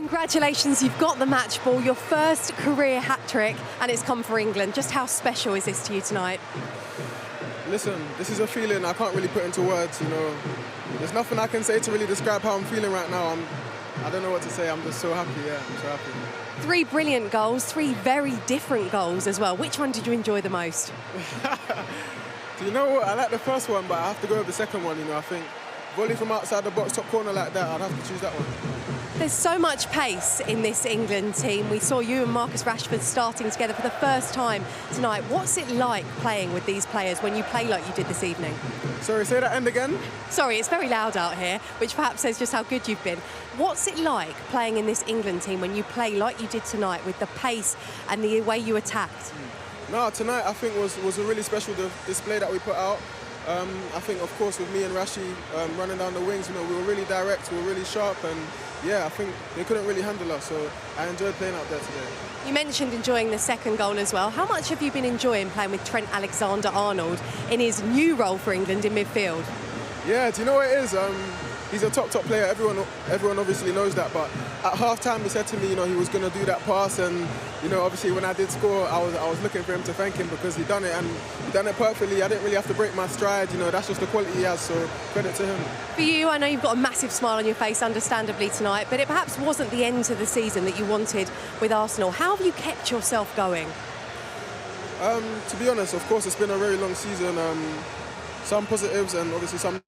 Congratulations, you've got the match ball, your first career hat-trick, and it's come for England. Just how special is this to you tonight? Listen, this is a feeling I can't really put into words, you know. There's nothing I can say to really describe how I'm feeling right now. I don't know what to say, I'm just so happy, yeah, I'm so happy. 3 brilliant goals, 3 very different goals as well. Which one did you enjoy the most? Do you know what, I like the first one, but I have to go with the second one, you know. I think volley from outside the box, top corner like that, I'd have to choose that one. There's so much pace in this England team. We saw you and Marcus Rashford starting together for the first time tonight. What's it like playing with these players when you play like you did this evening? Sorry, say that end again? Sorry, it's very loud out here, which perhaps says just how good you've been. What's it like playing in this England team when you play like you did tonight with the pace and the way you attacked? No, tonight I think was a really special display that we put out. I think, of course, with me and Rashi running down the wings, you know, we were really direct, we were really sharp, and yeah, I think they couldn't really handle us, so I enjoyed playing out there today. You mentioned enjoying the second goal as well. How much have you been enjoying playing with Trent Alexander-Arnold in his new role for England in midfield? Yeah, do you know what it is? He's a top player. Everyone obviously knows that. But at half-time, he said to me, you know, he was going to do that pass, and you know, obviously when I did score, I was looking for him to thank him because he done it, and he done it perfectly. I didn't really have to break my stride. You know, that's just the quality he has. So credit to him. For you, I know you've got a massive smile on your face, understandably tonight, but it perhaps wasn't the end to the season that you wanted with Arsenal. How have you kept yourself going? To be honest, of course, it's been a very long season. Some positives and obviously some.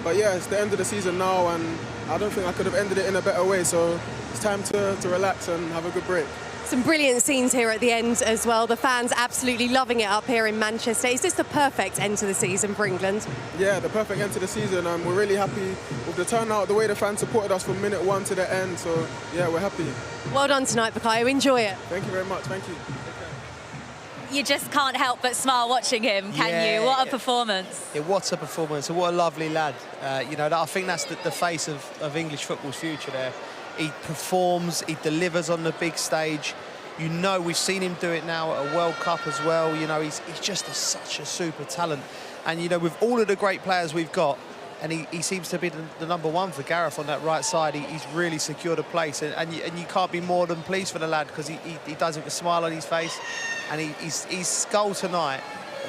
But yeah, it's the end of the season now, and I don't think I could have ended it in a better way. So it's time to relax and have a good break. Some brilliant scenes here at the end as well. The fans absolutely loving it up here in Manchester. Is this the perfect end to the season for England? Yeah, the perfect end to the season. We're really happy with the turnout, the way the fans supported us from minute 1 to the end. So yeah, we're happy. Well done tonight, Bukayo. Enjoy it. Thank you very much. Thank you. You just can't help but smile watching him, can you? What a performance. Yeah, what a performance, and what a lovely lad. You know, I think that's the face of English football's future there. He performs, he delivers on the big stage. You know, we've seen him do it now at a World Cup as well. You know, he's just such a super talent. And, you know, with all of the great players we've got, and he seems to be the number one for Gareth on that right side. He's really secured a place, and you can't be more than pleased for the lad because he does it with a smile on his face. And his goal tonight,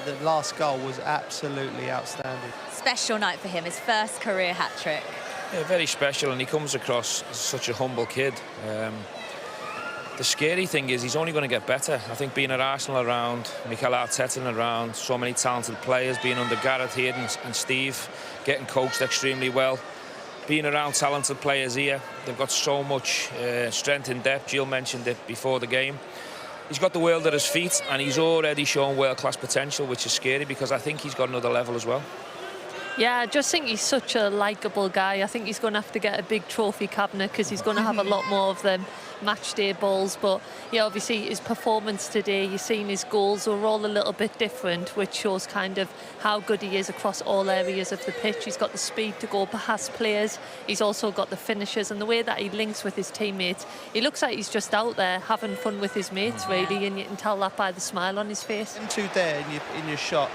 the last goal, was absolutely outstanding. Special night for him, his first career hat-trick. Yeah, very special, and he comes across as such a humble kid. The scary thing is he's only going to get better. I think being at Arsenal around, Mikel Arteta around, so many talented players, being under Gareth here and Steve, getting coached extremely well. Being around talented players here, they've got so much strength in depth. Jill mentioned it before the game. He's got the world at his feet, and he's already shown world-class potential, which is scary because I think he's got another level as well. Yeah, I just think he's such a likeable guy. I think he's going to have to get a big trophy cabinet because he's going to have a lot more of them match day balls. But yeah, obviously his performance today, you've seen his goals are all a little bit different, which shows kind of how good he is across all areas of the pitch. He's got the speed to go past players. He's also got the finishes, and the way that he links with his teammates. He looks like he's just out there having fun with his mates, really, and you can tell that by the smile on his face. Them two there in your shot,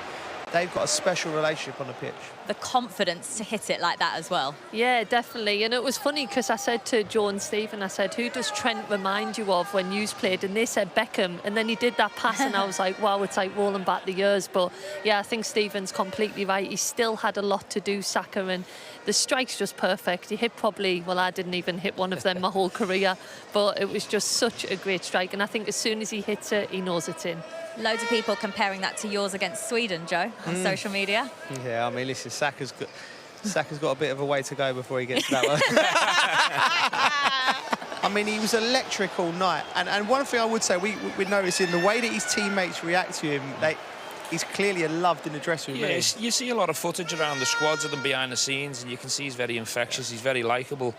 they've got a special relationship on the pitch. The confidence to hit it like that as well. Yeah, definitely. And it was funny because I said to Joe and Stephen, I said, who does Trent remind you of when you played? And they said Beckham. And then he did that pass and I was like, wow, it's like rolling back the years. But yeah, I think Stephen's completely right. He still had a lot to do, Saka, and the strike's just perfect. He hit probably, well, I didn't even hit one of them my whole career, but it was just such a great strike. And I think as soon as he hits it, he knows it's in. Loads of people comparing that to yours against Sweden, Joe, on social media. Yeah, I mean, listen, Saka's got a bit of a way to go before he gets to that one. I mean, he was electric all night. And one thing I would say, we're noticing the way that his teammates react to him, he's clearly loved in the dressing room. Yeah, you see a lot of footage around the squads of them behind the scenes, and you can see he's very infectious, he's very likeable.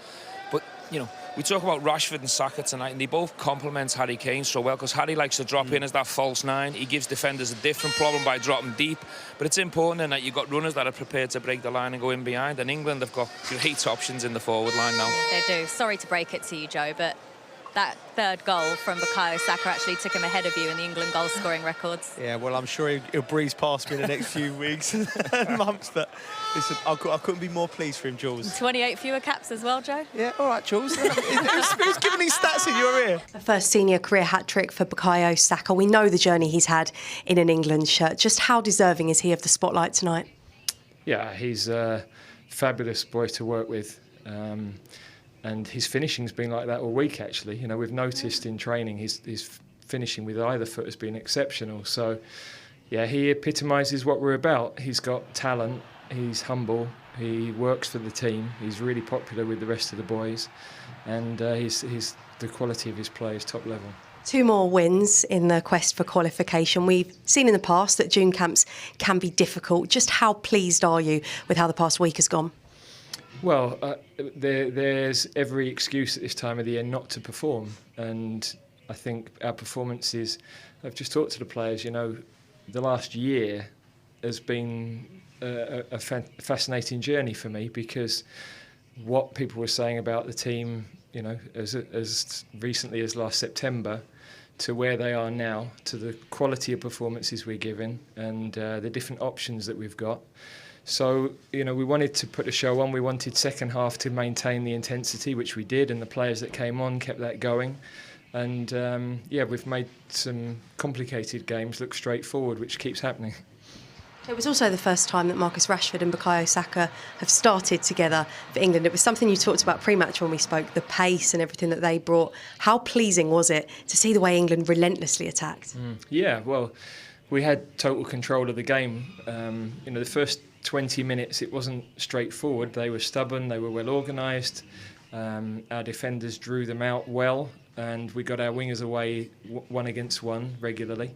But, you know, we talk about Rashford and Saka tonight, and they both complement Harry Kane so well, because Harry likes to drop in as that false nine. He gives defenders a different problem by dropping deep. But it's important in that you've got runners that are prepared to break the line and go in behind. And England have got great options in the forward line now. They do. Sorry to break it to you, Joe, but that third goal from Bukayo Saka actually took him ahead of you in the England goal scoring records. Yeah, well, I'm sure he'll breeze past me in the next few weeks and months. But listen, I couldn't be more pleased for him, Jules. 28 fewer caps as well, Joe. Yeah, all right, Jules. Who's giving these stats in your ear? The first senior career hat-trick for Bukayo Saka. We know the journey he's had in an England shirt. Just how deserving is he of the spotlight tonight? Yeah, he's a fabulous boy to work with. And his finishing's been like that all week, actually. You know, we've noticed in training his finishing with either foot has been exceptional. So, yeah, he epitomises what we're about. He's got talent, he's humble, he works for the team, he's really popular with the rest of the boys, and the quality of his play is top level. 2 more wins in the quest for qualification. We've seen in the past that June camps can be difficult. Just how pleased are you with how the past week has gone? Well, there's every excuse at this time of the year not to perform, and I think our performances, I've just talked to the players, you know, the last year has been a fascinating journey for me, because what people were saying about the team, you know, as recently as last September, to where they are now, to the quality of performances we're giving, and the different options that we've got. So, you know, we wanted to put a show on. We wanted second half to maintain the intensity, which we did, and the players that came on kept that going. And, yeah, we've made some complicated games look straightforward, which keeps happening. It was also the first time that Marcus Rashford and Bukayo Saka have started together for England. It was something you talked about pre-match when we spoke, the pace and everything that they brought. How pleasing was it to see the way England relentlessly attacked? Yeah, well, we had total control of the game. You know, the first 20 minutes, it wasn't straightforward. They were stubborn, they were well organised. Our defenders drew them out well, and we got our wingers away 1-against-1 regularly.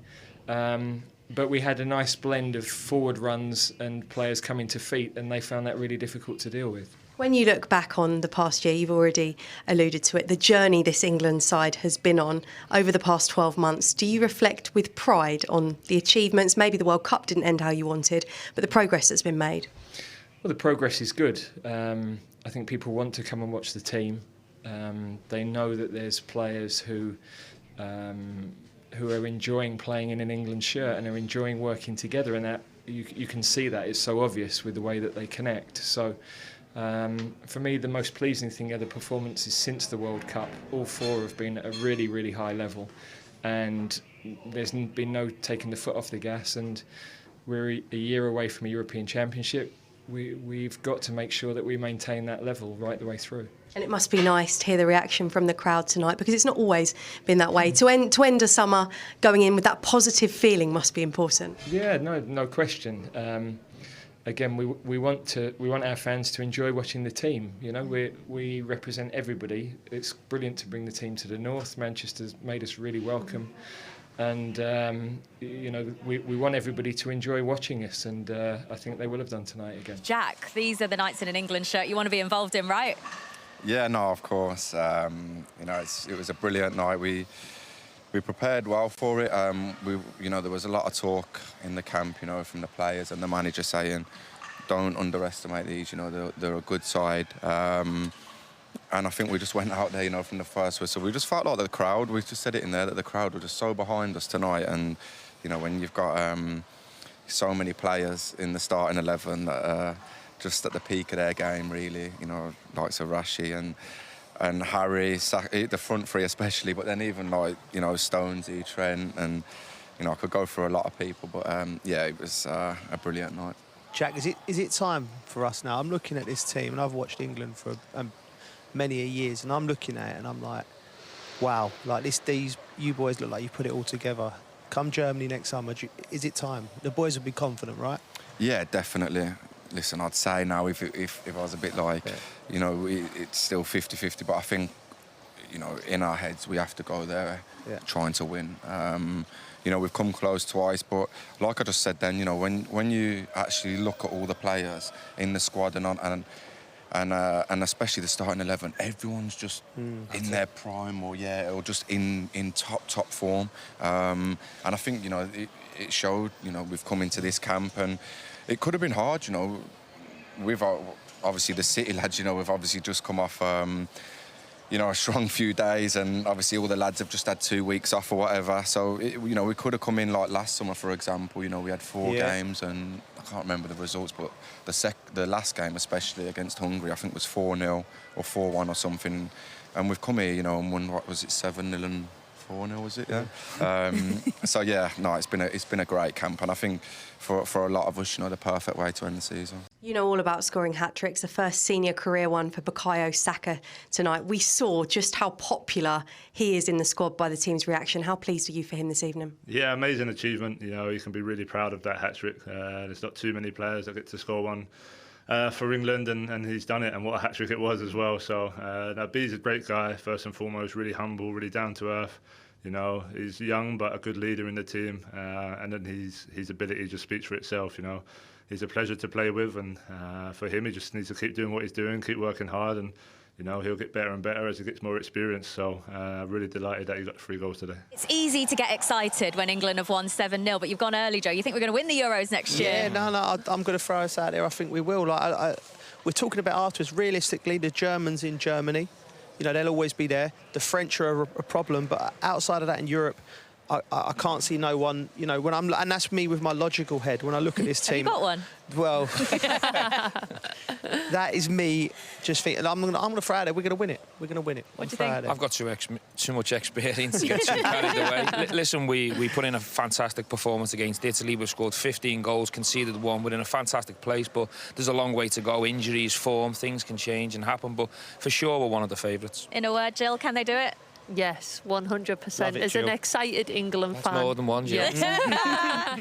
But we had a nice blend of forward runs and players coming to feet, and they found that really difficult to deal with. When you look back on the past year, you've already alluded to it, the journey this England side has been on over the past 12 months. Do you reflect with pride on the achievements? Maybe the World Cup didn't end how you wanted, but the progress that's been made. Well, the progress is good. I think people want to come and watch the team. They know that there's players who are enjoying playing in an England shirt and are enjoying working together, and that you can see that. It's so obvious with the way that they connect. So for me, the most pleasing thing are the performances since the World Cup. All 4 have been at a really, really high level, and there's been no taking the foot off the gas, and we're a year away from a European Championship. We've got to make sure that we maintain that level right the way through. And it must be nice to hear the reaction from the crowd tonight, because it's not always been that way. To end a summer going in with that positive feeling must be important. Yeah, no question. Again, we want our fans to enjoy watching the team. You know, we represent everybody. It's brilliant to bring the team to the north. Manchester's made us really welcome, and you know, we want everybody to enjoy watching us, and I think they will have done tonight again. Jack, these are the nights in an England shirt you want to be involved in, right? Yeah, no, of course. You know, it was a brilliant night. We prepared well for it. You know, there was a lot of talk in the camp, you know, from the players and the manager saying, don't underestimate these. You know, they're a good side. And I think we just went out there, you know, from the first whistle. We just felt like the crowd. We just said it in there that the crowd were just so behind us tonight. And you know, when you've got so many players in the starting 11 that are just at the peak of their game, really, you know, like Rashi and Harry, the front 3 especially, but then even like, you know, Stonesy, Trent, and, you know, I could go through a lot of people, but yeah, it was a brilliant night. Jack, is it time for us now? I'm looking at this team, and I've watched England for many years, and I'm looking at it and I'm like, wow, like these you boys look like you put it all together. Come Germany next summer, is it time? The boys will be confident, right? Yeah, definitely. Listen, I'd say now if I was a bit like, you know, it's still 50-50, but I think, you know, in our heads we have to go there trying to win. You know, we've come close twice, but like I just said then, you know, when you actually look at all the players in the squad and especially the starting 11, everyone's just in their prime or just in top form. And I think, you know, it showed. You know, we've come into this camp and it could have been hard, you know. We've obviously the City lads, you know, we've obviously just come off, you know, a strong few days, and obviously all the lads have just had 2 weeks off or whatever. So, you know, we could have come in like last summer, for example. You know, we had 4 games, and I can't remember the results, but the last game, especially against Hungary, I think was 4-0 or 4-1 or something. And we've come here, you know, and won, what was it, 7-0 and 4-0, was it? Yeah. So yeah, no, it's been a great camp, and I think for a lot of us, you know, the perfect way to end the season. You know all about scoring hat-tricks, the first senior career one for Bukayo Saka tonight. We saw just how popular he is in the squad by the team's reaction. How pleased are you for him this evening? Yeah, amazing achievement. You know, you can be really proud of that hat-trick. There's not too many players that get to score one for England, and he's done it, and what a hat-trick it was as well. So B's a great guy, first and foremost, really humble, really down to earth. You know, he's young but a good leader in the team, and then his ability just speaks for itself. You know, he's a pleasure to play with, and for him, he just needs to keep doing what he's doing, keep working hard, and you know, he'll get better and better as he gets more experience. So really delighted that he got 3 goals today. It's easy to get excited when England have won 7-0, but you've gone early, Joe. You think we're going to win the Euros next year? Yeah, no, I'm going to throw us out there. I think we will. Like, we're talking about afterwards. Realistically, the Germans in Germany, you know, they'll always be there. The French are a problem, but outside of that in Europe, I can't see no one, you know, and that's me with my logical head. When I look at this team... Have you got one? Well, that is me just thinking, I'm going to throw it there. We're going to win it. We're going to win it. What do you think? I've got too much experience to get too carried away. Listen, we put in a fantastic performance against Italy. We've scored 15 goals, conceded 1. We're in a fantastic place, but there's a long way to go. Injuries, form, things can change and happen, but for sure we're one of the favourites. In a word, Jill, can they do it? Yes, 100%. Love it, As an Jill. excited England That's fan. more than one, Jill. Yeah.